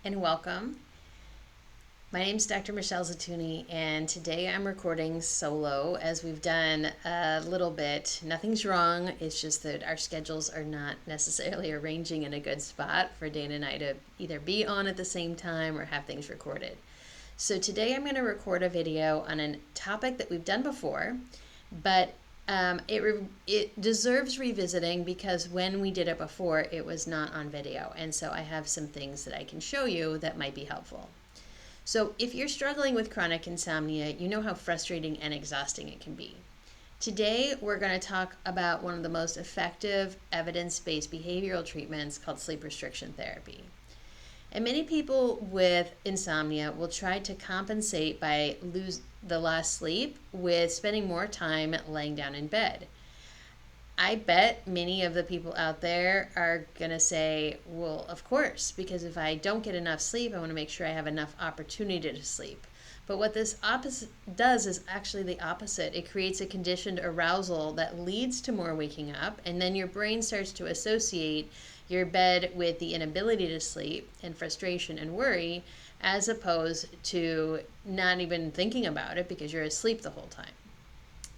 and welcome. My name is Dr. Michelle Zatuni, and today I'm recording solo as we've done a little bit. Nothing's wrong, it's just that our schedules are not necessarily arranging in a good spot for Dana and I to either be on at the same time or have things recorded. So today I'm going to record a video on a topic that we've done before, but it deserves revisiting because when we did it before, it was not on video. And so I have some things that I can show you that might be helpful. So if you're struggling with chronic insomnia, you know how frustrating and exhausting it can be. Today, we're going to talk about one of the most effective evidence-based behavioral treatments called sleep restriction therapy. And many people with insomnia will try to compensate by lose the lost sleep with spending more time laying down in bed. I bet many of the people out there are going to say, well, of course, because if I don't get enough sleep, I want to make sure I have enough opportunity to sleep. But what this opposite does is actually the opposite. It creates a conditioned arousal that leads to more waking up, and then your brain starts to associate your bed with the inability to sleep and frustration and worry, as opposed to not even thinking about it because you're asleep the whole time.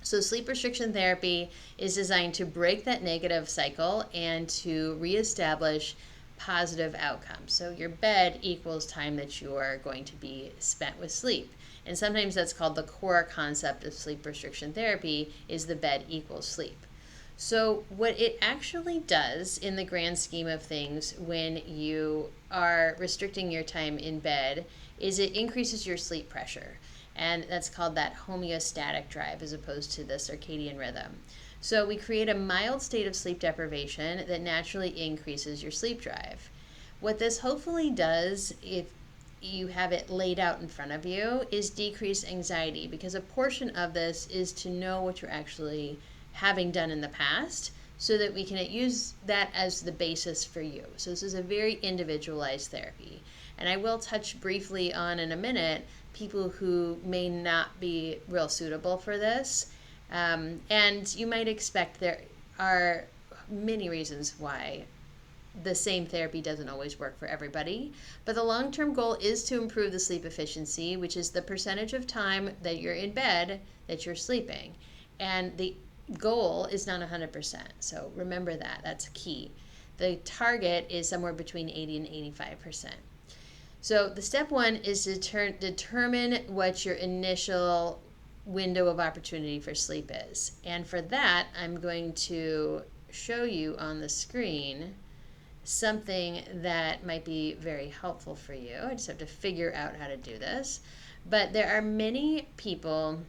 So sleep restriction therapy is designed to break that negative cycle and to reestablish positive outcomes. So your bed equals time that you are going to be spent with sleep. And sometimes that's called the core concept of sleep restriction therapy is the bed equals sleep. So what it actually does in the grand scheme of things when you are restricting your time in bed is it increases your sleep pressure. And that's called that homeostatic drive as opposed to the circadian rhythm. So we create a mild state of sleep deprivation that naturally increases your sleep drive. What this hopefully does, if you have it laid out in front of you, is decrease anxiety, because a portion of this is to know what you're actually having done in the past so that we can use that as the basis for you. So this is a very individualized therapy. And I will touch briefly on in a minute people who may not be real suitable for this. And you might expect there are many reasons why the same therapy doesn't always work for everybody. But the long-term goal is to improve the sleep efficiency, which is the percentage of time that you're in bed that you're sleeping. And the goal is not 100%. So remember that. That's key. The target is somewhere between 80 and 85%. So the step one is to determine what your initial window of opportunity for sleep is. And for that, I'm going to show you on the screen something that might be very helpful for you. I just have to figure out how to do this. But there are many people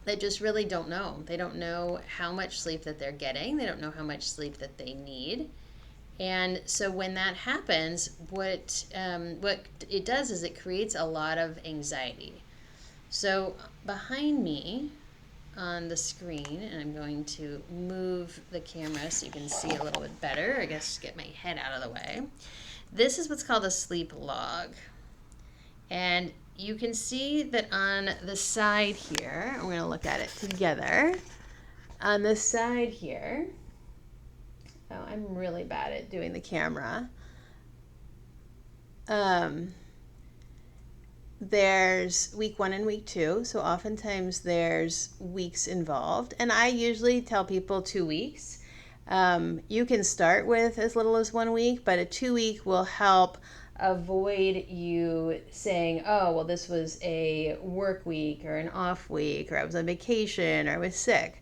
that just really don't know. They don't know how much sleep that they're getting. They don't know how much sleep that they need. And so when that happens, what it does is it creates a lot of anxiety. So behind me on the screen, and I'm going to move the camera so you can see a little bit better. I guess get my head out of the way. This is what's called a sleep log. And you can see that on the side here, I'm going to look at it together. On the side here, oh, I'm really bad at doing the camera. There's week 1 and week 2, so oftentimes there's weeks involved, and I usually tell people 2 weeks. You can start with as little as 1 week, but a 2-week will help avoid you saying, oh, well, this was a work week or an off week, or I was on vacation, or I was sick.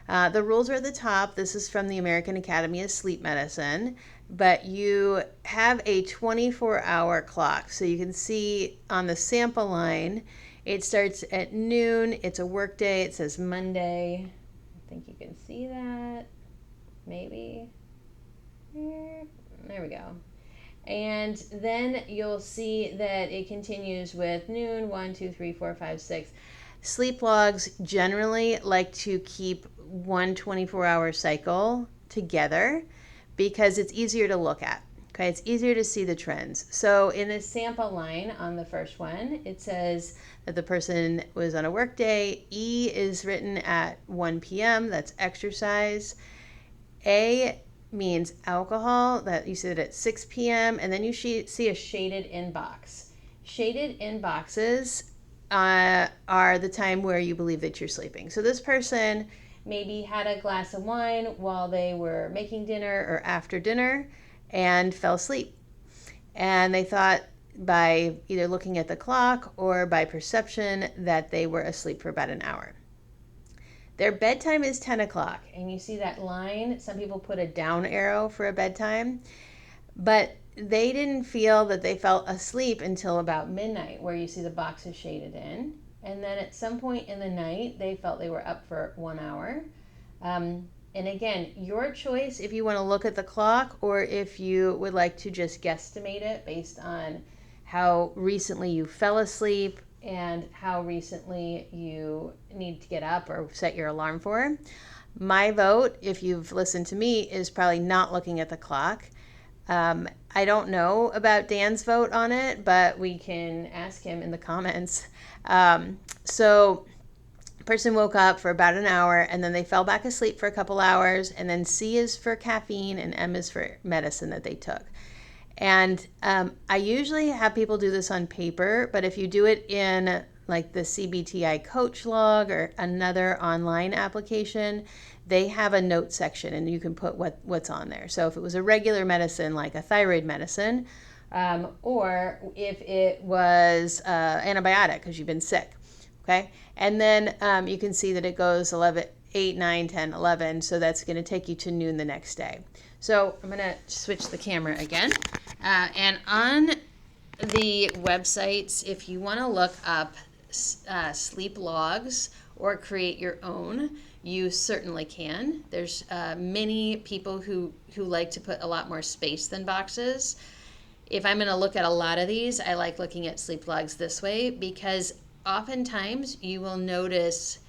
The rules are at the top. This is from the American Academy of Sleep Medicine, but you have a 24-hour clock. So you can see on the sample line, it starts at noon. It's a work day. It says Monday. I think you can see that. Maybe. There we go. And then you'll see that it continues with noon, 1, 2, 3, 4, 5, 6. Sleep logs generally like to keep one 24-hour cycle together because it's easier to look at. Okay, it's easier to see the trends. So in the sample line on the first one, it says that the person was on a work day. E is written at 1 p.m. That's exercise. A means alcohol, that you sit at 6 p.m., and then you see a shaded in box. Shaded in boxes are the time where you believe that you're sleeping. So this person maybe had a glass of wine while they were making dinner or after dinner and fell asleep. And they thought by either looking at the clock or by perception that they were asleep for about an hour. Their bedtime is 10 o'clock, and you see that line. Some people put a down arrow for a bedtime, but they didn't feel that they fell asleep until about midnight, where you see the boxes shaded in. And then at some point in the night, they felt they were up for 1 hour. And again, your choice if you want to look at the clock or if you would like to just guesstimate it based on how recently you fell asleep and how recently you need to get up or set your alarm for. My vote, if you've listened to me, is probably not looking at the clock. I don't know about Dan's vote on it, but we can ask him in the comments. So person woke up for about an hour and then they fell back asleep for a couple hours, and then C is for caffeine and M is for medicine that they took. And I usually have people do this on paper, but if you do it in like the CBTI coach log or another online application, they have a note section and you can put what's on there. So if it was a regular medicine like a thyroid medicine, or if it was antibiotic because you've been sick, okay? And then you can see that it goes 11, 8, 9, 10, 11, so that's going to take you to noon the next day. So I'm going to switch the camera again. And on the websites, if you want to look up sleep logs or create your own, you certainly can. There's many people who like to put a lot more space than boxes. If I'm going to look at a lot of these, I like looking at sleep logs this way because oftentimes you will notice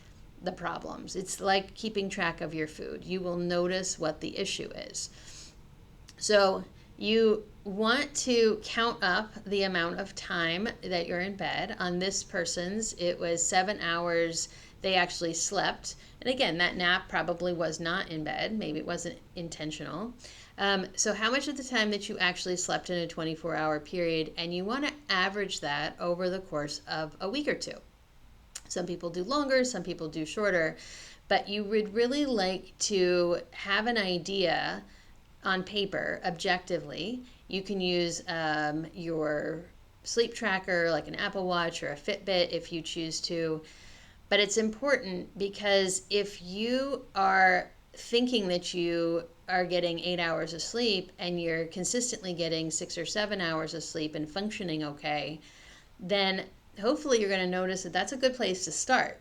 the problems. It's like keeping track of your food. You will notice what the issue is. So you want to count up the amount of time that you're in bed. On this person's, it was 7 hours they actually slept. And again, that nap probably was not in bed. Maybe it wasn't intentional. So how much of the time that you actually slept in a 24-hour period, and you want to average that over the course of a week or two. Some people do longer, some people do shorter, but you would really like to have an idea on paper, objectively. You can use your sleep tracker like an Apple Watch or a Fitbit if you choose to. But it's important because if you are thinking that you are getting 8 hours of sleep and you're consistently getting 6 or 7 hours of sleep and functioning okay, then hopefully you're going to notice that that's a good place to start.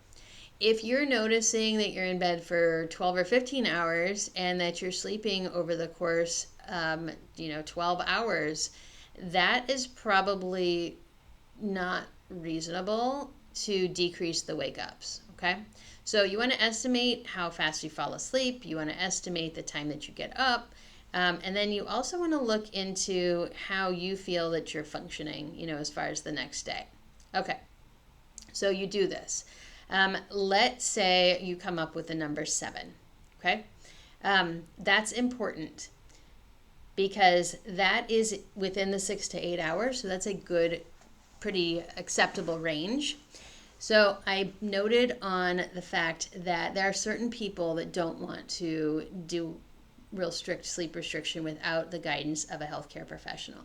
If you're noticing that you're in bed for 12 or 15 hours and that you're sleeping over the course, 12 hours, that is probably not reasonable to decrease the wake-ups, okay? So you want to estimate how fast you fall asleep. You want to estimate the time that you get up. And then you also want to look into how you feel that you're functioning, as far as the next day. Okay, so you do this. Let's say you come up with the number 7, okay? That's important because that is within the 6 to 8 hours, so that's a good, pretty acceptable range. So I noted on the fact that there are certain people that don't want to do real strict sleep restriction without the guidance of a healthcare professional.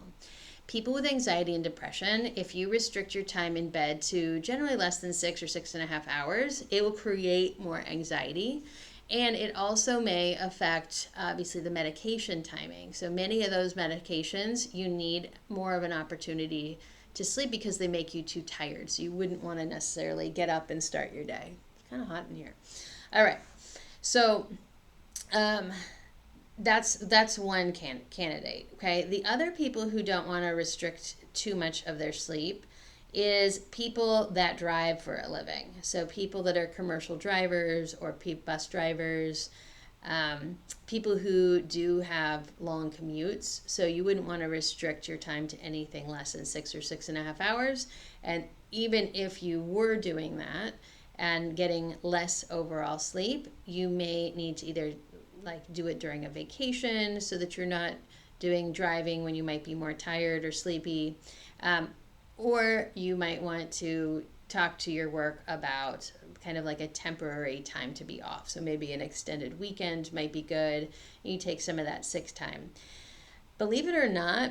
People with anxiety and depression, if you restrict your time in bed to generally less than 6 or 6.5 hours, it will create more anxiety. And it also may affect, obviously, the medication timing. So many of those medications, you need more of an opportunity to sleep because they make you too tired. So you wouldn't want to necessarily get up and start your day. It's kind of hot in here. All right. So that's one candidate, okay? The other people who don't want to restrict too much of their sleep is people that drive for a living. So people that are commercial drivers or bus drivers, people who do have long commutes. So you wouldn't want to restrict your time to anything less than 6 or 6.5 hours. And even if you were doing that and getting less overall sleep, you may need to either like do it during a vacation so that you're not doing driving when you might be more tired or sleepy. Or you might want to talk to your work about kind of like a temporary time to be off. So maybe an extended weekend might be good. You take some of that sick time. Believe it or not,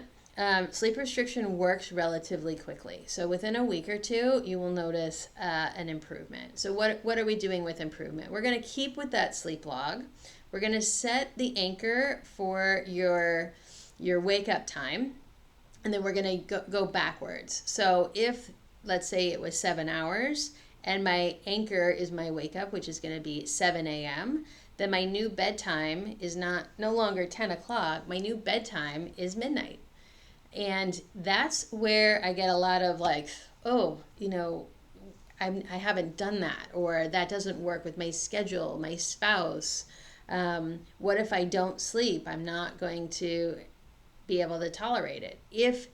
sleep restriction works relatively quickly. So within a week or two, you will notice an improvement. So what are we doing with improvement? We're going to keep with that sleep log. We're going to set the anchor for your wake up time, and then we're going to go backwards. So if, let's say it was 7 hours, and my anchor is my wake up, which is going to be 7 a.m., then my new bedtime is no longer 10 o'clock. My new bedtime is midnight. And that's where I get a lot of like, oh, I haven't done that, or that doesn't work with my schedule, my spouse. What if I don't sleep? I'm not going to be able to tolerate it. If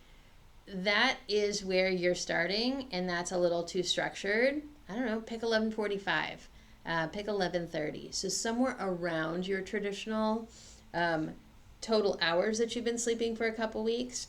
that is where you're starting and that's a little too structured, I don't know, pick 11:45, pick 11:30. So somewhere around your traditional total hours that you've been sleeping for a couple weeks,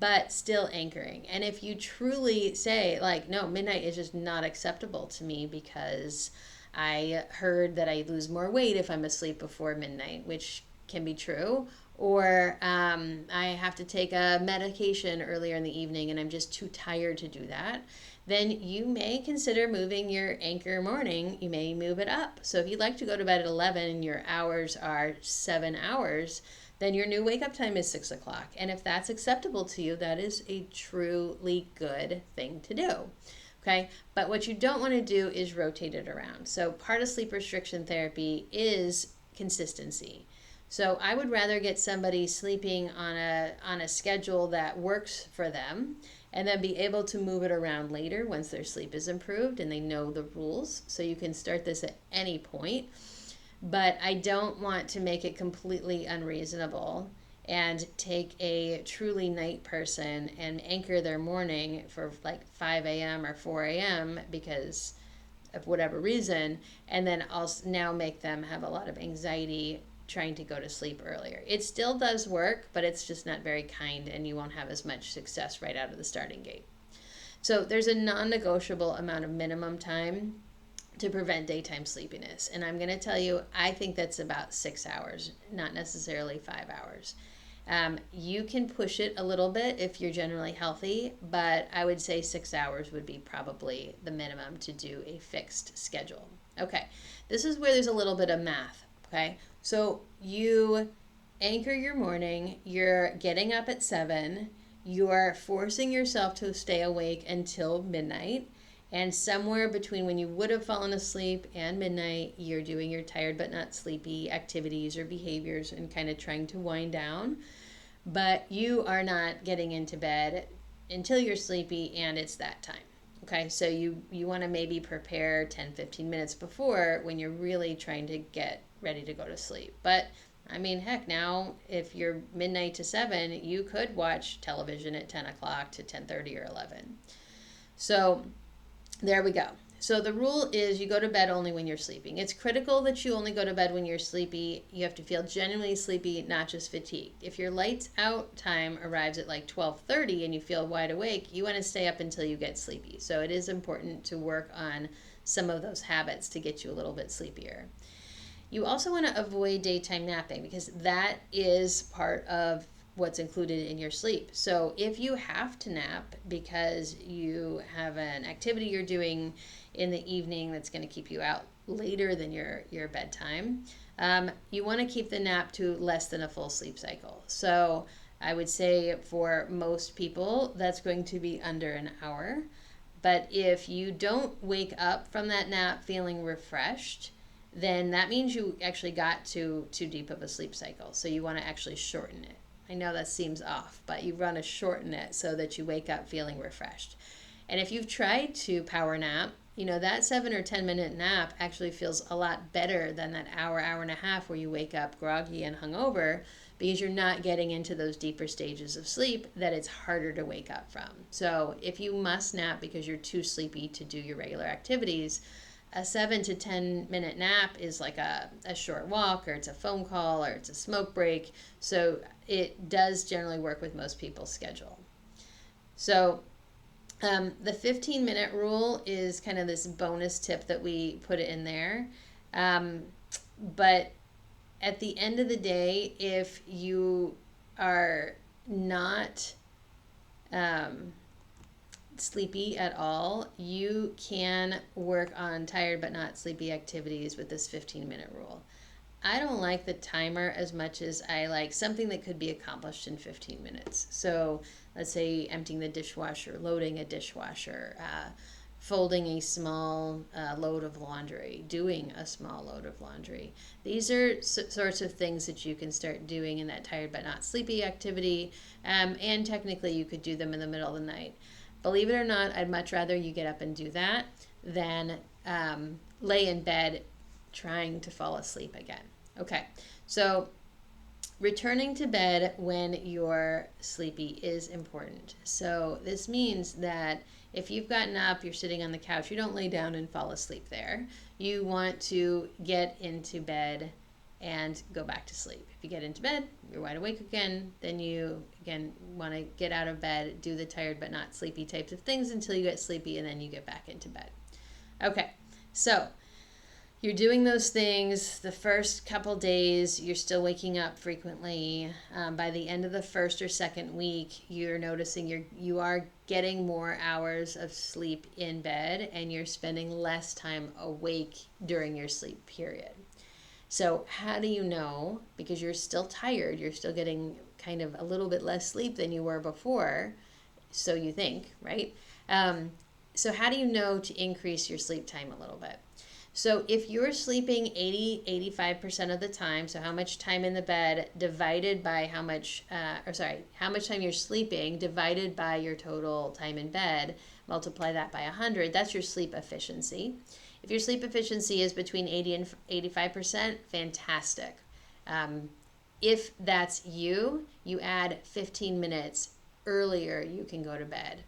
but still anchoring. And if you truly say like, no, midnight is just not acceptable to me because I heard that I lose more weight if I'm asleep before midnight, which can be true, or I have to take a medication earlier in the evening and I'm just too tired to do that, then you may consider moving your anchor morning. You may move it up. So if you'd like to go to bed at 11 and your hours are 7 hours, then your new wake up time is 6 o'clock. And if that's acceptable to you, that is a truly good thing to do. Okay, but what you don't want to do is rotate it around. So part of sleep restriction therapy is consistency. So I would rather get somebody sleeping on a schedule that works for them, and then be able to move it around later once their sleep is improved and they know the rules. So you can start this at any point. But I don't want to make it completely unreasonable and take a truly night person and anchor their morning for like 5 a.m. or 4 a.m. because of whatever reason, and then I'll now make them have a lot of anxiety trying to go to sleep earlier. It still does work, but it's just not very kind, and you won't have as much success right out of the starting gate. So there's a non-negotiable amount of minimum time to prevent daytime sleepiness. And I'm going to tell you, I think that's about 6 hours, not necessarily 5 hours. You can push it a little bit if you're generally healthy, but I would say 6 hours would be probably the minimum to do a fixed schedule. Okay, this is where there's a little bit of math. Okay, so you anchor your morning, you're getting up at 7, you're forcing yourself to stay awake until midnight, and somewhere between when you would have fallen asleep and midnight, you're doing your tired but not sleepy activities or behaviors and kind of trying to wind down. But you are not getting into bed until you're sleepy and it's that time. Okay, so you want to maybe prepare 10-15 minutes before when you're really trying to get ready to go to sleep. But I mean, heck, now if you're midnight to 7, you could watch television at 10 o'clock to 10:30 or 11. So there we go. So the rule is you go to bed only when you're sleeping. It's critical that you only go to bed when you're sleepy. You have to feel genuinely sleepy, not just fatigued. If your lights out time arrives at like 12:30 and you feel wide awake, you want to stay up until you get sleepy. So it is important to work on some of those habits to get you a little bit sleepier. You also want to avoid daytime napping because that is part of what's included in your sleep. So if you have to nap because you have an activity you're doing in the evening that's going to keep you out later than your bedtime, you want to keep the nap to less than a full sleep cycle. So I would say for most people that's going to be under an hour. But if you don't wake up from that nap feeling refreshed, then that means you actually got too deep of a sleep cycle. So you want to actually shorten it. I know that seems off, but you want to shorten it so that you wake up feeling refreshed. And if you've tried to power nap, that 7 or 10 minute nap actually feels a lot better than that hour and a half where you wake up groggy and hungover because you're not getting into those deeper stages of sleep that it's harder to wake up from. So if you must nap because you're too sleepy to do your regular activities, a 7 to 10 minute nap is like a short walk, or it's a phone call, or it's a smoke break. So it does generally work with most people's schedule. So the 15-minute rule is kind of this bonus tip that we put in there. But at the end of the day, if you are not sleepy at all, you can work on tired but not sleepy activities with this 15-minute rule. I don't like the timer as much as I like something that could be accomplished in 15 minutes. So let's say emptying the dishwasher, loading a dishwasher, folding a small load of laundry, doing a small load of laundry. These are sorts of things that you can start doing in that tired but not sleepy activity. And technically you could do them in the middle of the night. Believe it or not, I'd much rather you get up and do that than lay in bed trying to fall asleep again. Okay, so returning to bed when you're sleepy is important. So this means that if you've gotten up, you're sitting on the couch, you don't lay down and fall asleep there. You want to get into bed and go back to sleep. If you get into bed, you're wide awake again, then you, again, want to get out of bed, do the tired but not sleepy types of things until you get sleepy, and then you get back into bed. Okay, so you're doing those things the first couple days, you're still waking up frequently. By the end of the first or second week, you're noticing you are getting more hours of sleep in bed, and you're spending less time awake during your sleep period. So how do you know? Because you're still tired, you're still getting kind of a little bit less sleep than you were before, so you think, right? So how do you know to increase your sleep time a little bit? So if you're sleeping 85% of the time, so how much time in the bed divided by how much time you're sleeping divided by your total time in bed, multiply that by 100, that's your sleep efficiency. If your sleep efficiency is between 80 and 85%, fantastic. If that's you add 15 minutes earlier you can go to bed.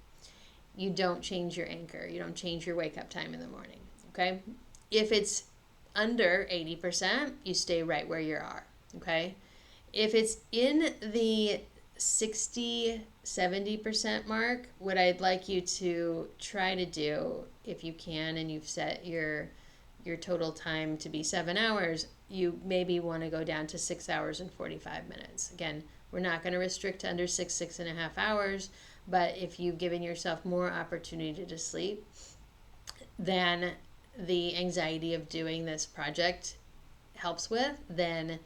You don't change your anchor. You don't change your wake up time in the morning, okay? If it's under 80%, you stay right where you are, okay? If it's in the 60-70% mark, what I'd like you to try to do, if you can, and you've set your total time to be 7 hours, you maybe want to go down to 6 hours and 45 minutes. Again, we're not going to restrict to under 6.5 hours, but if you've given yourself more opportunity to sleep, then the anxiety of doing this project helps with, then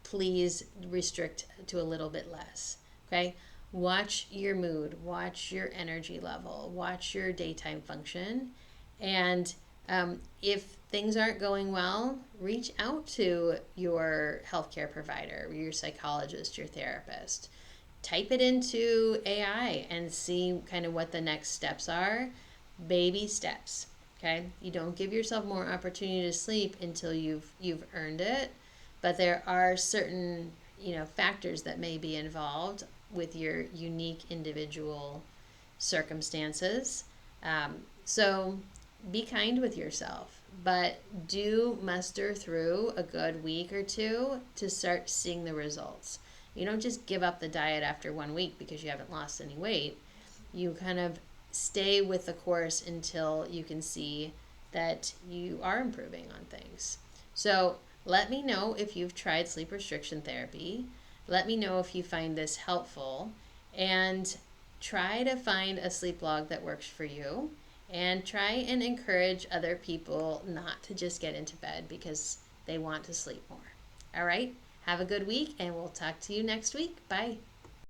please restrict to a little bit less, okay? Watch your mood, watch your energy level, watch your daytime function, and if things aren't going well, reach out to your healthcare provider, your psychologist, your therapist. Type it into AI and see kind of what the next steps are. Baby steps. Okay, you don't give yourself more opportunity to sleep until you've earned it, but there are certain factors that may be involved with your unique individual circumstances. So be kind with yourself, but do muster through a good week or two to start seeing the results. You don't just give up the diet after 1 week because you haven't lost any weight. You kind of stay with the course until you can see that you are improving on things. So let me know if you've tried sleep restriction therapy. Let me know if you find this helpful, and try to find a sleep log that works for you, and try and encourage other people not to just get into bed because they want to sleep more. All right, have a good week, and we'll talk to you next week. Bye.